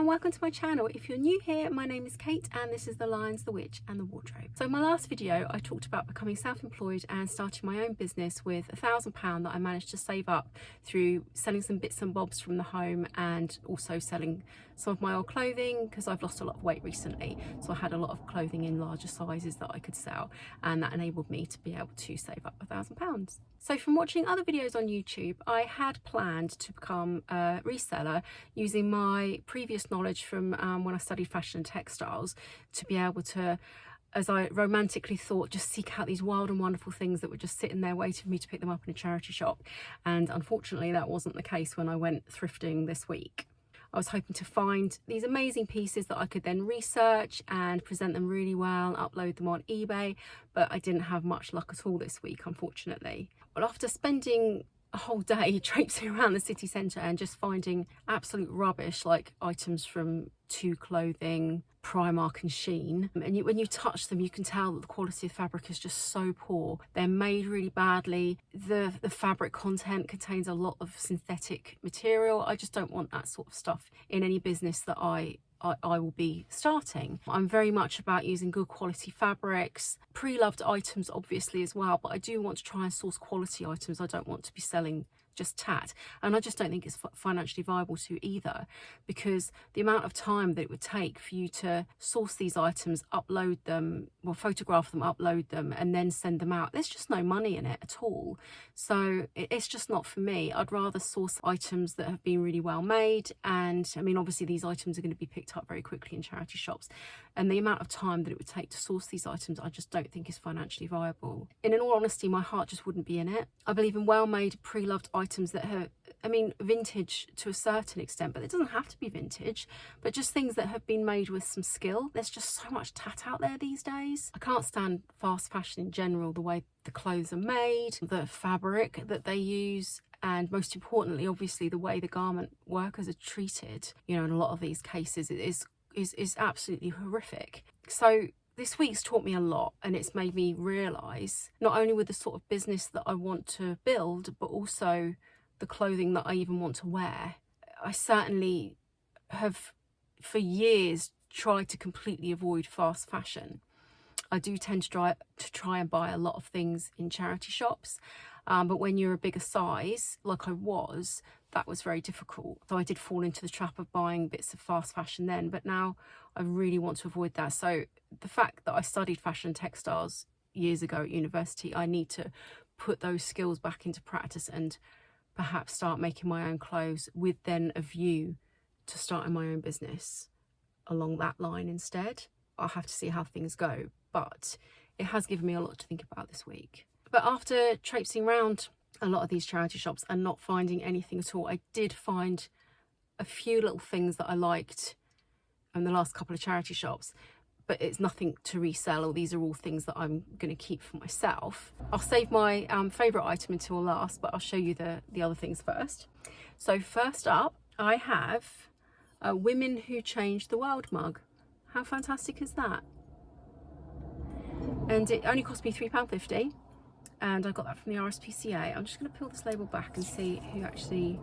and welcome to my channel. If you're new here, my name is Kate and this is The Lions, the Witch and the Wardrobe. So in my last video I talked about becoming self-employed and starting my own business with £1,000 that I managed to save up through selling some bits and bobs from the home and also selling some of my old clothing because I've lost a lot of weight recently, so I had a lot of clothing in larger sizes that I could sell, and that enabled me to be able to save up £1,000. So from watching other videos on YouTube, I had planned to become a reseller using my previous knowledge from when I studied fashion and textiles to be able to, as I romantically thought, just seek out these wild and wonderful things that were just sitting there waiting for me to pick them up in a charity shop. And unfortunately that wasn't the case when I went thrifting this week. I was hoping to find these amazing pieces that I could then research and present them really well and upload them on eBay, but I didn't have much luck at all this week, unfortunately. But after spending a whole day traipsing around the city centre and just finding absolute rubbish, like items from To Clothing, Primark and Shein, and when you touch them you can tell that the quality of fabric is just so poor. They're made really badly. The fabric content contains a lot of synthetic material. I just don't want that sort of stuff in any business that I will be starting. I'm very much about using good quality fabrics, pre-loved items obviously as well, but I do want to try and source quality items. I don't want to be selling just tat, and I just don't think it's financially viable to either, because the amount of time that it would take for you to source these items, upload them, well, photograph them, upload them and then send them out, there's just no money in it at all. So it's just not for me. I'd rather source items that have been really well made, and I mean obviously these items are going to be picked up very quickly in charity shops, and the amount of time that it would take to source these items I just don't think is financially viable. And in all honesty, my heart just wouldn't be in it. I believe in well-made, pre-loved items that have, I mean, vintage to a certain extent, but it doesn't have to be vintage, but just things that have been made with some skill. There's just so much tat out there these days. I can't stand fast fashion in general, the way the clothes are made, the fabric that they use, and most importantly, obviously, the way the garment workers are treated, you know, in a lot of these cases it is absolutely horrific. So this week's taught me a lot, and it's made me realise not only with the sort of business that I want to build, but also the clothing that I even want to wear. I certainly have for years tried to completely avoid fast fashion. I do tend to try and buy a lot of things in charity shops, but when you're a bigger size like I was, that was very difficult. So I did fall into the trap of buying bits of fast fashion then, but now I really want to avoid that. So the fact that I studied fashion and textiles years ago at university, I need to put those skills back into practice and perhaps start making my own clothes, with then a view to starting my own business along that line instead. I'll have to see how things go, but it has given me a lot to think about this week. But after traipsing around a lot of these charity shops and not finding anything at all, I did find a few little things that I liked in the last couple of charity shops, but it's nothing to resell, or these are all things that I'm going to keep for myself. I'll save my favourite item until last, but I'll show you the other things first. So first up, I have a Women Who Changed the World mug. How fantastic is that? And it only cost me £3.50, and I got that from the RSPCA. I'm just going to peel this label back and see who actually...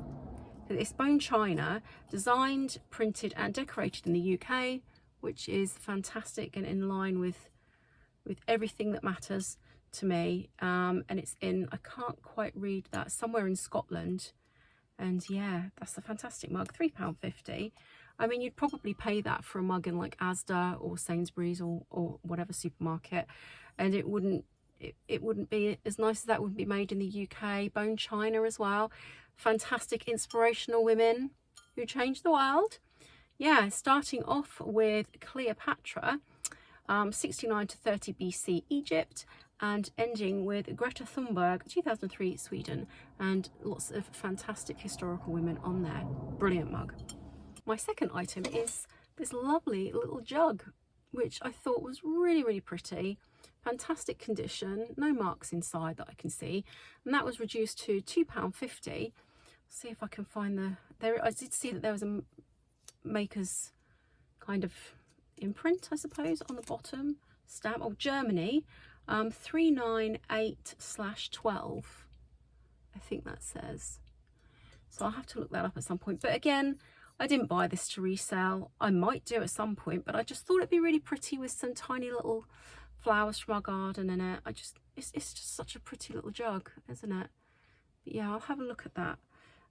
It's bone china, designed, printed and decorated in the UK, which is fantastic and in line with everything that matters to me. And it's in, I can't quite read that, somewhere in Scotland. And yeah, that's a fantastic mug, £3.50. I mean, you'd probably pay that for a mug in like Asda or Sainsbury's or whatever supermarket, and it wouldn't be as nice as that would be made in the UK. Bone china as well. Fantastic inspirational women who changed the world. Yeah, starting off with Cleopatra, 69 to 30 BC Egypt, and ending with Greta Thunberg, 2003 Sweden, and lots of fantastic historical women on there. Brilliant mug. My second item is this lovely little jug, which I thought was really, really pretty. Fantastic condition, no marks inside that I can see, and that was reduced to £2.50. See if I can find I did see that there was a maker's kind of imprint, I suppose, on the bottom stamp. Oh, Germany, 398/12, I think that says. So I'll have to look that up at some point. But again, I didn't buy this to resell. I might do at some point, but I just thought it'd be really pretty with some tiny little flowers from our garden in it. It's just such a pretty little jug, isn't it? But yeah, I'll have a look at that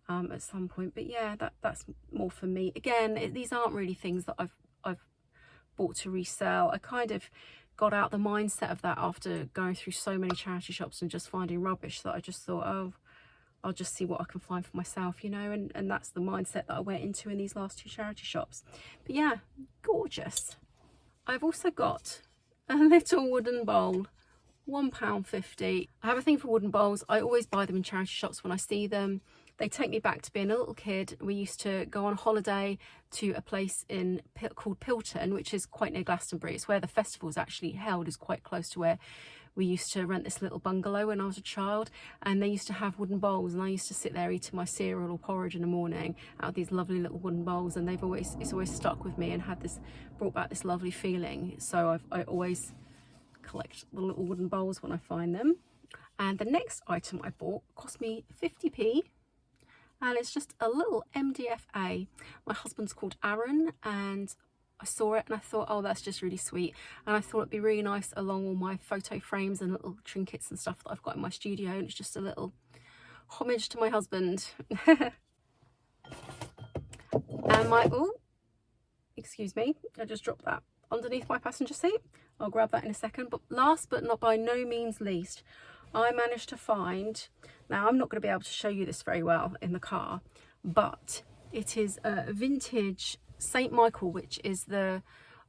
at some point. But yeah, that's more for me. Again, these aren't really things that I've bought to resell. I kind of got out the mindset of that after going through so many charity shops and just finding rubbish, that I just thought, oh, I'll just see what I can find for myself, you know, and that's the mindset that I went into in these last 2 charity shops. But yeah, gorgeous. I've also got a little wooden bowl, £1.50. I have a thing for wooden bowls. I always buy them in charity shops when I see them. They take me back to being a little kid. We used to go on holiday to a place called Pilton, which is quite near Glastonbury. It's where the festival is actually held, is quite close to where we used to rent this little bungalow when I was a child, and they used to have wooden bowls, and I used to sit there eating my cereal or porridge in the morning out of these lovely little wooden bowls, and it's always stuck with me and brought back this lovely feeling. So I always collect the little wooden bowls when I find them. And the next item I bought cost me 50p, and it's just a little MDFA. My husband's called Aaron, and I saw it and I thought, oh, that's just really sweet. And I thought it'd be really nice along all my photo frames and little trinkets and stuff that I've got in my studio. And it's just a little homage to my husband. And oh, excuse me, I just dropped that underneath my passenger seat. I'll grab that in a second. But last but not by no means least, I managed to find, now I'm not going to be able to show you this very well in the car, but it is a vintage St. Michael, which is the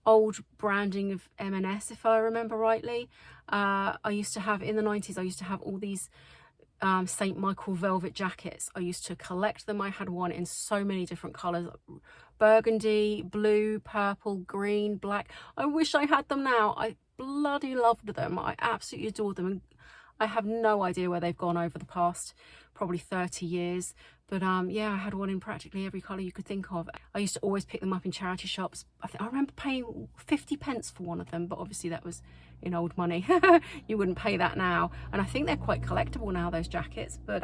old branding of M&S, if I remember rightly. I used to have, in the 90s, I used to have all these St. Michael velvet jackets. I used to collect them. I had one in so many different colours: burgundy, blue, purple, green, black. I wish I had them now. I bloody loved them. I absolutely adored them. And I have no idea where they've gone over the past probably 30 years. But yeah, I had one in practically every colour you could think of. I used to always pick them up in charity shops. I remember paying 50p for one of them, but obviously that was in old money. You wouldn't pay that now. And I think they're quite collectible now, those jackets. But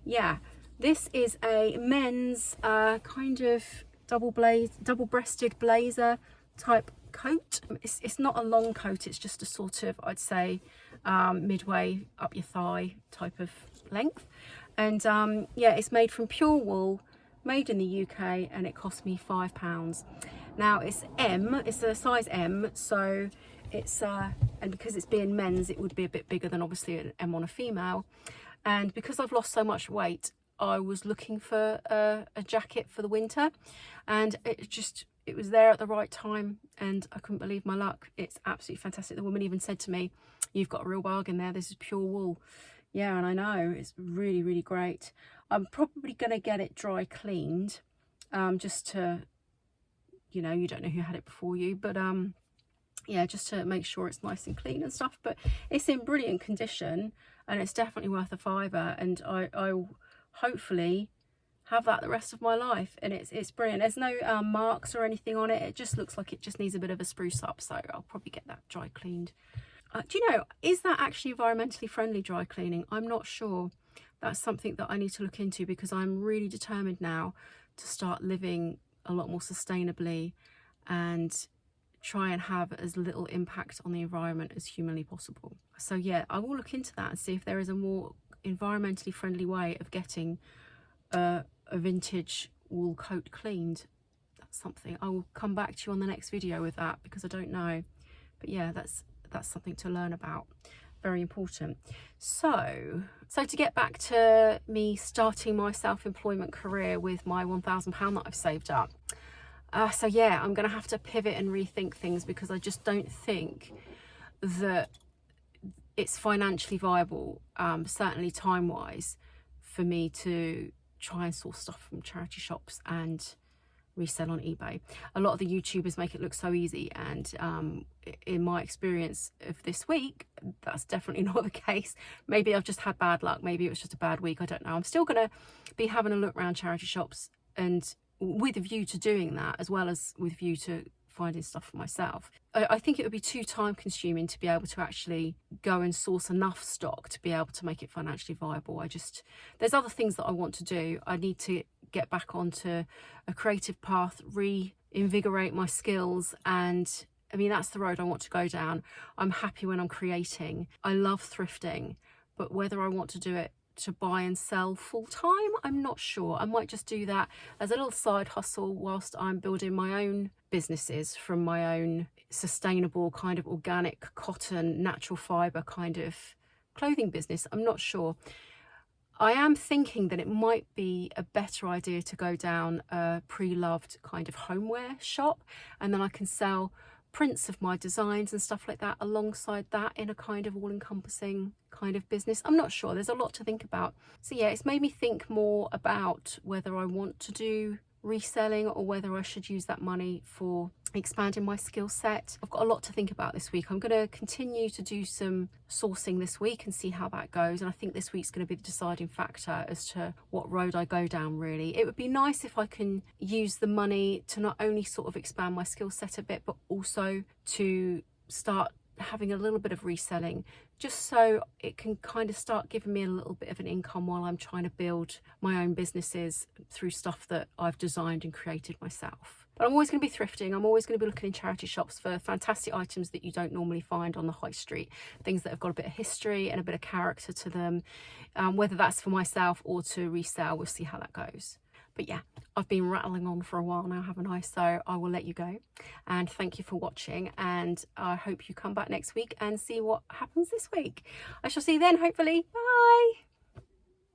yeah, this is a men's kind of double-breasted blazer type coat. It's not a long coat, it's just a sort of, I'd say, midway up your thigh type of length. And yeah, it's made from pure wool, made in the UK, and it cost me £5. Now it's a size M, so it's and because it's being men's, it would be a bit bigger than obviously an M on a female. And because I've lost so much weight, I was looking for a jacket for the winter, and it was there at the right time, and I couldn't believe my luck. It's absolutely fantastic. The woman even said to me, "You've got a real bargain there. This is pure wool." Yeah, and I know, it's really, really great. I'm probably going to get it dry cleaned, just to, you know, you don't know who had it before you, but yeah, just to make sure it's nice and clean and stuff. But it's in brilliant condition, and it's definitely worth a £5, and I'll hopefully have that the rest of my life. And it's brilliant. There's no marks or anything on it. It just looks like it just needs a bit of a spruce up, so I'll probably get that dry cleaned. Do you know, is that actually environmentally friendly, dry cleaning? I'm not sure. That's something that I need to look into, because I'm really determined now to start living a lot more sustainably and try and have as little impact on the environment as humanly possible. So yeah, I will look into that and see if there is a more environmentally friendly way of getting a vintage wool coat cleaned. That's something I will come back to you on the next video with, that, because I don't know. But yeah, that's something to learn about. Very important. So to get back to me starting my self-employment career with my £1,000 that I've saved up. So yeah, I'm going to have to pivot and rethink things, because I just don't think that it's financially viable, certainly time-wise, for me to try and source stuff from charity shops and resell on eBay. A lot of the YouTubers make it look so easy, and in my experience of this week, that's definitely not the case. Maybe I've just had bad luck. Maybe it was just a bad week. I don't know. I'm still going to be having a look around charity shops, and with a view to doing that, as well as with a view to finding stuff for myself. I think it would be too time consuming to be able to actually go and source enough stock to be able to make it financially viable. There's other things that I want to do. I need to get back onto a creative path, reinvigorate my skills, and I mean, that's the road I want to go down. I'm happy when I'm creating. I love thrifting, but whether I want to do it to buy and sell full time, I'm not sure. I might just do that as a little side hustle whilst I'm building my own businesses from my own sustainable kind of organic cotton, natural fibre kind of clothing business. I'm not sure. I am thinking that it might be a better idea to go down a pre-loved kind of homeware shop, and then I can sell prints of my designs and stuff like that alongside that in a kind of all-encompassing kind of business. I'm not sure, there's a lot to think about. So yeah, it's made me think more about whether I want to do reselling or whether I should use that money for expanding my skill set. I've got a lot to think about this week. I'm going to continue to do some sourcing this week and see how that goes, and I think this week's going to be the deciding factor as to what road I go down, really. It would be nice if I can use the money to not only sort of expand my skill set a bit, but also to start having a little bit of reselling, just so it can kind of start giving me a little bit of an income while I'm trying to build my own businesses through stuff that I've designed and created myself. But I'm always going to be thrifting. I'm always going to be looking in charity shops for fantastic items that you don't normally find on the high street, things that have got a bit of history and a bit of character to them, whether that's for myself or to resell. We'll see how that goes. But yeah, I've been rattling on for a while now, haven't I? So I will let you go, and thank you for watching, and I hope you come back next week and see what happens this week. I shall see you then, hopefully. Bye.